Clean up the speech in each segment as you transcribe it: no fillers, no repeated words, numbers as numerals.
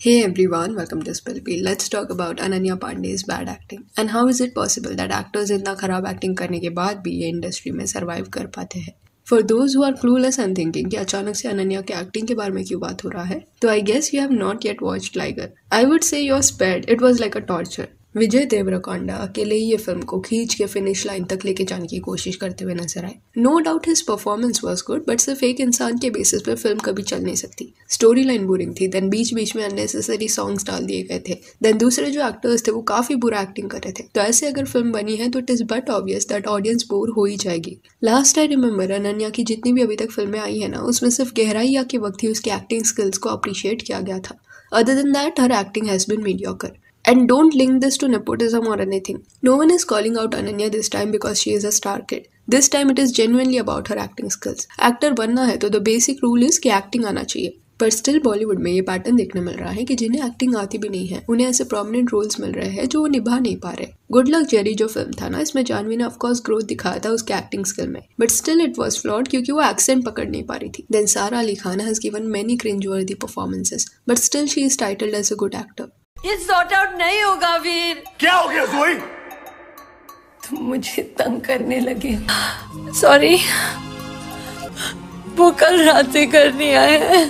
Hey everyone, welcome to Spill Peel. Let's talk about Ananya Pandey's bad acting and how is it possible that actors इतना खराब acting करने के बाद भी ये इंडस्ट्री में सरवाइव कर पाते हैं. For those who are clueless and thinking कि अचानक से अनन्या के एक्टिंग के बारे में क्यों बात हो रहा है, तो I guess you have not yet watched Liger. I would say you're spared. It was like a torture. Vijay Deverakonda अकेले ही ये फिल्म को खींच के फिनिश लाइन तक लेके जाने की कोशिश करते हुए नजर आए. No doubt his performance was good, but सिर्फ एक इंसान के बेसिस पे फिल्म कभी चल नहीं सकती. स्टोरी लाइन बोरिंग थी, देन बीच बीच में अननेसेसरी सॉन्ग्स डाल दिए गए थे, देन दूसरे जो एक्टर्स थे वो काफी बुरा एक्टिंग कर रहे थे. तो ऐसे अगर फिल्म बनी है तो it is but obvious that audience bore हो ही जाएगी. लास्ट आई रिमेंबर अनन्या की जितनी भी अभी तक फिल्में आई है ना, उसमें सिर्फ गहराई के वक्त ही उसकी एक्टिंग स्किल्स को अप्रिशिएट किया गया था. Other than that her acting has been mediocre. And don't link this to nepotism or anything. No one is calling out Ananya this time because she is a star kid. This time it is genuinely about her acting skills. Actor बनना है तो the basic rule is कि acting आना चाहिए. पर still Bollywood में ये pattern देखने मिल रहा है कि जिन्हें एक्टिंग आती भी नहीं है उन्हें ऐसे प्रोमिनेंट रोल्स मिल रहे हैं जो वो निभा नहीं पा रहे. गुड लक जेरी जो फिल्म था ना, इसमें जानवी ने ऑफकोर्स ग्रोथ दिखाया था उसके एक्टिंग स्किल में, but still it was flawed क्योंकि वो एक्सेंट पकड़ नहीं पा रही थी. Then Sara Ali Khan has given many cringeworthy performances, but still she is titled as a good actor. ये सॉर्ट आउट नहीं होगा वीर. क्या हो गया जोई? तुम मुझे तंग करने लगे. सॉरी, वो कल रात से करनी आए हैं.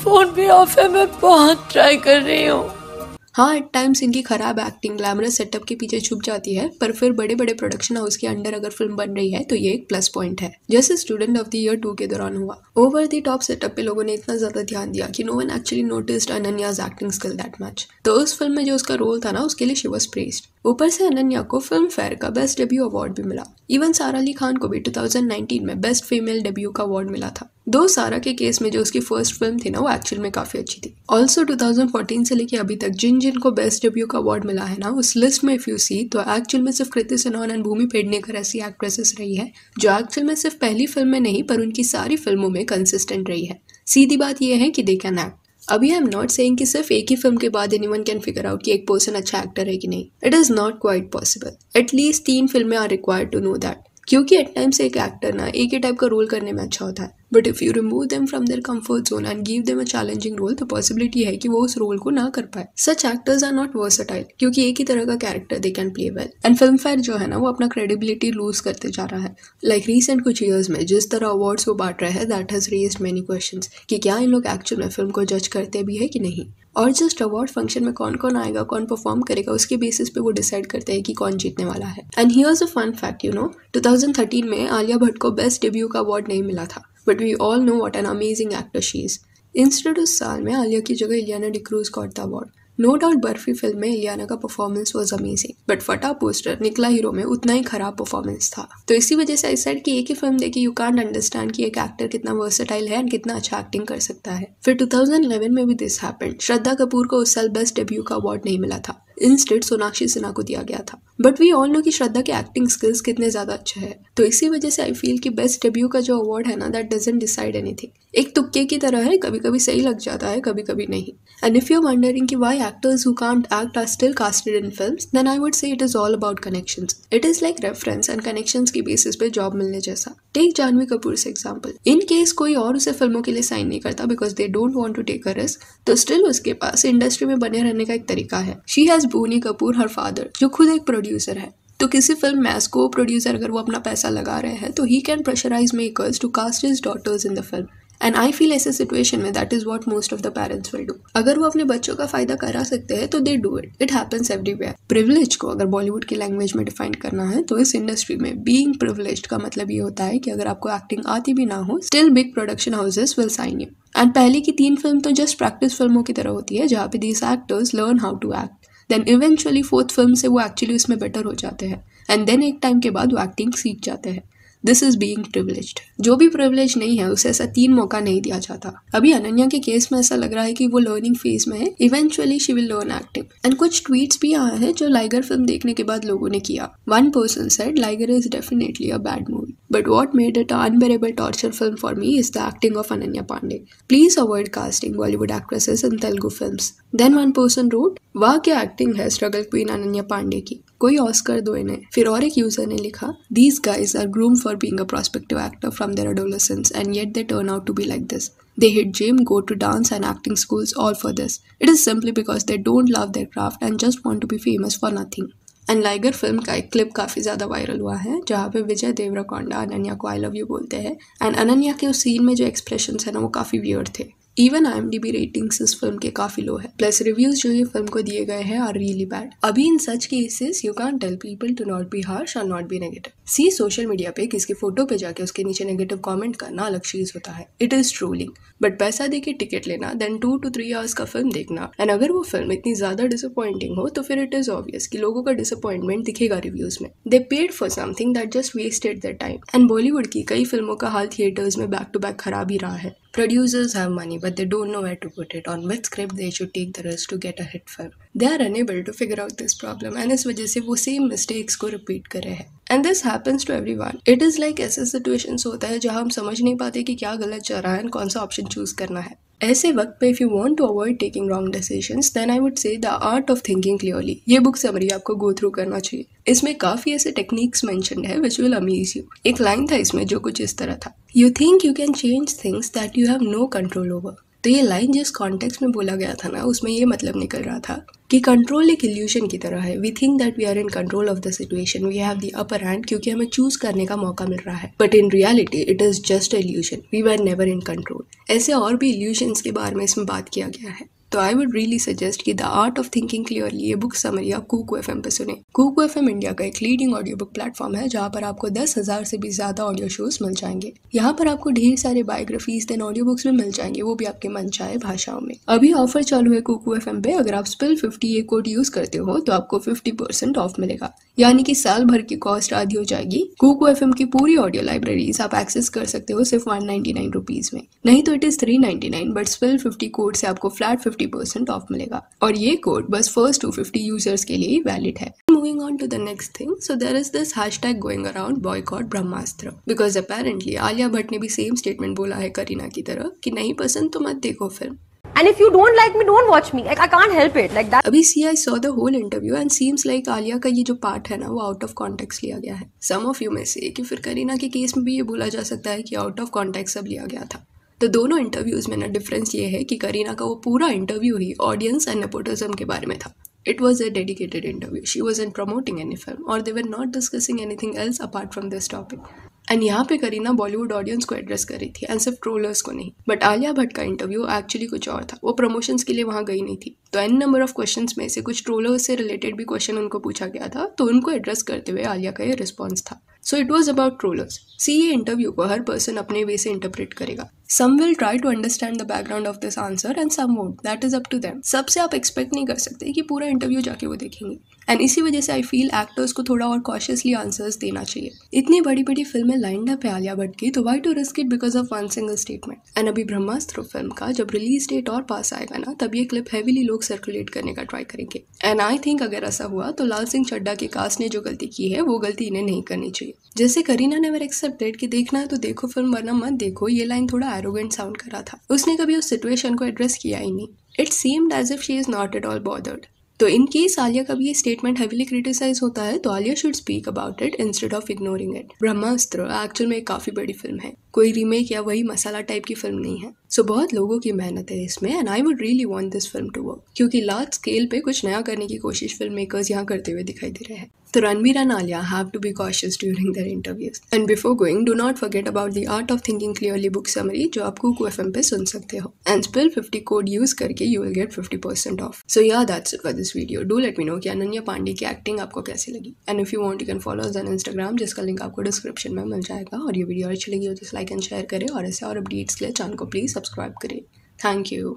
फोन भी ऑफ है, मैं बहुत ट्राई कर रही हूँ. हाँ, एट टाइम्स इनकी खराब एक्टिंग ग्लैमरस सेटअप के पीछे छुप जाती है, पर फिर बड़े बड़े प्रोडक्शन हाउस के अंडर अगर फिल्म बन रही है तो ये एक प्लस पॉइंट है, जैसे स्टूडेंट ऑफ द ईयर 2 के दौरान हुआ. ओवर द टॉप सेटअप पे लोगों ने इतना ज्यादा ध्यान दिया कि no one actually noticed Ananya's acting skill that much. तो उस फिल्म में जो उसका रोल था ना, उसके लिए शी वाज प्रेज्ड. ऊपर से अनन्या को फिल्म फेयर का बेस्ट डेब्यू अवार्ड भी मिला. इवन सारा अली खान को भी 2019 में बेस्ट फीमेल डेब्यू का अवार्ड मिला था. दो सारा के केस में जो उसकी फर्स्ट फिल्म थी ना, वो एक्चुअल में काफी अच्छी थी. ऑल्सो 2014 से लेके अभी तक जिन जिन को बेस्ट डेब्यू का अवार्ड मिला है ना, उस लिस्ट में इफ यू सी तो एक्चुअल में सिर्फ कृति सेनन एंड भूमि पेडनेकर ऐसी एक्ट्रेसेस रही है जो एक्चुअल में सिर्फ पहली फिल्म में नहीं पर उनकी सारी फिल्मों में कंसिस्टेंट रही है. सीधी बात यह है कि दे कैन एक्ट. अभी आई एम नॉट सेइंग कि सिर्फ एक ही फिल्म के बाद एनीवन कैन फिगर आउट कि एक पर्सन अच्छा एक्टर है कि नहीं. It is not quite possible. At least 3 फिल्में are required to know that, क्योंकि एट टाइम्स एक एक्टर ना एक ही टाइप का रोल करने में अच्छा होता है, but if you remove them from their comfort zone and give them a challenging role तो पॉसिबिलिटी है कि वो उस रोल को ना कर पाए. Such actors are not versatile क्योंकि एक ही तरह का character they can play well. And Filmfare जो है ना, वो अपना क्रेडिबिलिटी लूज करते जा रहा है. लाइक रीसेंट कुछ ईयर्स में जिस तरह अवार्ड्स वो बांट रहे हैं, that has raised many questions कि क्या इन लोग एक्चुअल में फिल्म को जज करते भी है कि नहीं, और जस्ट अवार्ड फंक्शन में कौन कौन आएगा, कौन परफॉर्म करेगा, उसके बेसिस पे वो डिसाइड करते हैं कि कौन जीतने वाला है. And here's a fun fact, you know 2013 में आलिया भट्ट को बेस्ट डेब्यू का अवार्ड नहीं मिला था, but we all know what an amazing actor she is. Instead उस साल में आलिया की जगह Ileana D'Cruz got the award. No doubt Barfi film में इलियाना का performance was amazing, but Phata Poster Nikla Hero में उतना ही खराब परफॉर्मेंस था. तो इसी वजह से आई सेड कि एक ही फिल्म देखी यू कांट अंडरस्टैंड कि एक एक्टर कितना वर्सेटाइल है एंड कितना अच्छा एक्टिंग कर सकता है. फिर 2011 में भी दिस हैपेंड. श्रद्धा कपूर को उस साल बेस्ट डेब्यू का अवार्ड नहीं मिला था, इंस्टेड सोनाक्षी सिन्हा को दिया गया था. बट वी ऑल नो कि श्रद्धा के एक्टिंग स्किल्स कितने ज्यादा अच्छे हैं. तो इसी वजह से आई फील कि बेस्ट डेब्यू का जो अवार्ड है ना, दैट डजंट डिसाइड एनीथिंग. एक तुक्के की तरह है, कभी कभी सही लग जाता है, कभी कभी नहीं. And if you are wondering कि why actors who can't act are still casted in films, then I would say it is all about connections. It is like reference and connections की बेसिस पे job मिलने जैसा. Take Janhvi Kapoor से example. In case कोई और उसे फिल्मों के लिए साइन नहीं करता because they don't want to take a risk, तो स्टिल उसके पास इंडस्ट्री में बने रहने का एक तरीका है. She has Boney Kapoor, her father, जो खुद एक प्रोड्यूसर है. तो किसी फिल्म में को प्रोड्यूसर अगर वो अपना पैसा लगा रहे हैं तो he can pressurise makers to cast his daughters in the film. And I feel ऐसे सिचुएशन में that is what most of the parents will do. अगर वो अपने बच्चों का फायदा करा सकते हैं तो they do it. It happens everywhere. Privilege को अगर बॉलीवुड की लैंग्वेज में डिफाइन करना है तो इस इंडस्ट्री में बीइंग प्रिविलेज्ड का मतलब ये होता है कि अगर आपको एक्टिंग आती भी ना हो, still big production houses will sign you. And पहले की 3 फिल्म तो जस्ट प्रैक्टिस फिल्मों की तरह होती है जहाँ पे these actors learn how to act. Then eventually 4th film से वो एक्चुअली उसमें बेटर हो जाते हैं, एंड देन एक टाइम के बाद वो एक्टिंग सीख जाते हैं. This is being privileged. जो भी प्रिविलेज नहीं है उसे ऐसा 3 मौका नहीं दिया जाता. अभी अनन्या के केस में ऐसा लग रहा है कि वो लर्निंग फेज में है. Eventually she will learn acting. And कुछ ट्वीट्स भी आए हैं जो लाइगर फिल्म देखने के बाद लोगों ने किया. One person said Liger is definitely a bad movie, but what made it a unbearable torture film for me is the acting of Ananya Pandey. Please avoid casting Bollywood actresses in Telugu films. Then one person wrote, वाह क्या acting है struggle queen Ananya Pandey की. कोई Oscar दो इन्हें। फिर और एक यूजर ने लिखा, These guys are groomed for being a prospective actor from their adolescence and yet they turn out to be like this. They hit gym, go to dance and acting schools all for this. It is simply because they don't love their craft and just want to be famous for nothing. And liger film का एक clip काफ़ी ज़्यादा viral हुआ है जहाँ पे विजय देवरकोंडा अनन्या को I love you बोलते हैं एंड अनन्या के उस सीन में जो एक्सप्रेशंस है ना वो काफ़ी वियर्ड थे। इवन IMDb रेटिंग्स इस फिल्म के काफी लो है, प्लस रिव्यूज जो ये फिल्म को दिए गए हैं आर रियली बैड। अभी in such cases you can't tell people to not be harsh और not be negative. See social media पे किसी फोटो पे जाके उसके नीचे नेगेटिव कमेंट करना अलग चीज होता है, इट इज ट्रोलिंग। बट पैसा दे के टिकट लेना देन 2 to 3 आवर्स का फिल्म देखना एंड अगर वो फिल्म इतनी ज्यादा डिसअपॉइंटिंग हो तो फिर इट इज ऑब्वियस कि लोगों का डिसअपॉइंटमेंट दिखेगा रिव्यूज में। They paid for something that just wasted their time. And Bollywood की कई फिल्मों का हाल थिएटर्स में बैक टू बैक खराब ही रहा है। Producers have money, but they don't know where to put it, on which script they should take the risk to get a hit film. They are unable to figure out this problem, and इस वजह से वो same mistakes को repeat कर रहे हैं. And this happens to everyone. It is like ऐसे situations होता है जहाँ हम समझ नहीं पाते कि क्या गलत चल रहा है और कौन सा ऑप्शन चूज करना है। ऐसे वक्त पे if you want to avoid taking wrong decisions, then I would say the art of thinking clearly. ये बुक समरी आपको go through करना चाहिए। इसमें काफी ऐसे टेक्निक्स मेंशन्ड है which will amaze you. एक लाइन था इसमें जो कुछ इस तरह था, You think you can change things that you have no control over. तो ये लाइन जिस कॉन्टेक्स्ट में बोला गया था ना उसमें ये मतलब निकल रहा था कि कंट्रोल एक इल्यूशन की तरह है। We think that we are in control of the situation, we have the upper hand क्योंकि हमें चूज करने का मौका मिल रहा है, but in reality it is just illusion, we were never in control. ऐसे और भी इल्यूशंस के बारे में इसमें बात किया गया है। तो आई वुड रियली सजेस्ट कि the art of thinking clearly ये बुक समरी आप कुकू FM पे सुने। कुकू FM इंडिया का एक लीडिंग ऑडियो बुक प्लेटफॉर्म है जहाँ पर आपको 10,000 से भी ज्यादा ऑडियो शोज मिल जाएंगे। यहाँ पर आपको ढेर सारे बायोग्राफीज देन ऑडियो बुक्स में मिल जाएंगे, वो भी आपके मनचाहे भाषाओं में। अभी ऑफर चालू है कुकू FM पे, अगर आप स्पिल 50 ये कोड यूज करते हो तो आपको 50% ऑफ मिलेगा, यानी कि साल भर की कॉस्ट आधी हो जाएगी। कुकू FM की पूरी ऑडियो लाइब्रेरीज आप एक्सेस कर सकते हो सिर्फ 199 रुपीज में, नहीं तो it is 399, but spill 50 code से आपको फ्लैट 50% ऑफ मिलेगा और ये कोड बस फर्स्ट 250 यूजर्स के लिए वैलिड है। Moving on to the next thing, so there is this hashtag going around boycott Brahmastra, because apparently Alia Bhatt ने भी सेम स्टेटमेंट बोला है करीना की तरह कि नहीं पसंद तो मत देखो film. And if you don't like me, don't watch me. Like I can't help it. Like that. अभी I saw the whole interview and seems like Alia का ये जो पार्ट है ना वो आउट ऑफ कॉन्टेक्स्ट लिया गया है। Some of you में से कि फिर करीना के केस में भी ये बोला जा सकता है कि आउट ऑफ कॉन्टेक्स्ट सब लिया गया था। तो दोनों इंटरव्यूज में ना डिफरेंस ये है कि करीना का वो पूरा interview he audience and nepotism के बारे में था। It was a dedicated interview. She wasn't promoting any film or they were not discussing anything else apart from this topic. And यहाँ पे करीना बॉलीवुड ऑडियंस को एड्रेस कर रही थी एंड सिर्फ ट्रोलर्स को नहीं। बट आलिया भट्ट का इंटरव्यू एक्चुअली कुछ और था, वो प्रमोशंस के लिए वहाँ गई नहीं थी। तो एन नंबर ऑफ क्वेश्चंस में से कुछ ट्रोलर्स से रिलेटेड भी क्वेश्चन उनको पूछा गया था, तो उनको एड्रेस करते हुए आलिया का ये रिस्पॉन्स था। So it was about trollers. See ये इंटरव्यू को हर पर्सन अपने वे से इंटरप्रेट करेगा। Some will try to understand the background of this answer and some won't, that is up to them. सबसे आप एक्सपेक्ट नहीं कर सकते कि पूरा इंटरव्यू जाके वो देखेंगे एंड इसी वजह से आई फील एक्टर्स को थोड़ा और कॉशियसली आंसर्स देना चाहिए। इतनी बड़ी बड़ी फिल्में लाइंड अप है आलिया भट्ट की, तो why to risk it because of one single statement. And अभी ब्रह्मास्त्र फिल्म का जब रिलीज डेट और पास आएगा ना तब ये क्लिप हैवीली लोग सर्कुलेट करने का ट्राई करेंगे एंड आई थिंक अगर ऐसा हुआ तो लाल सिंह चड्ढा के कास्ट ने जो गलती की है वो गलती इन्हें नहीं करनी चाहिए। जैसे करीना नेवर एक्सेप्टेड कि देखना है तो देखो फिल्म वरना मत देखो, ये लाइन थोड़ा एरोगेंट साउंड कर रहा था। उसने कभी उस सिचुएशन को एड्रेस किया ही नहीं। It seemed as if she is not at all bothered. तो इन केस आलिया का भी ये स्टेटमेंट हेवीली क्रिटिसाइज होता है तो Alia should speak about it instead of ignoring it. Brahmastra actual में एक काफी बड़ी फिल्म है, कोई रीमेक या वही मसाला टाइप की फिल्म नहीं है। सो बहुत लोगों की मेहनत है इसमें and I would really want this film to work, क्योंकि लार्ज स्केल पे कुछ नया करने की कोशिश फिल्म मेकर्स यहाँ करते हुए दिखाई दे रहे हैं। तो Ranbir and Alia have to be cautious during their interviews and before going do not forget about the art of thinking clearly book summary जो आप कुकू FM पे सुन सकते हो एंड स्पिल 50 कोड यूज करके you will get 50% off. So yeah that's it for this video. Do let me know कि अनन्या पांडे की acting आपको कैसी लगी and if you want you can follow us on Instagram जिसका लिंक आपको description में मिल जाएगा। और ये वीडियो अच्छी लगी हो तो लाइक एंड शेयर करें और ऐसे और अपडेट्स के लिए चैनल को प्लीज सब्सक्राइब करें। Thank you.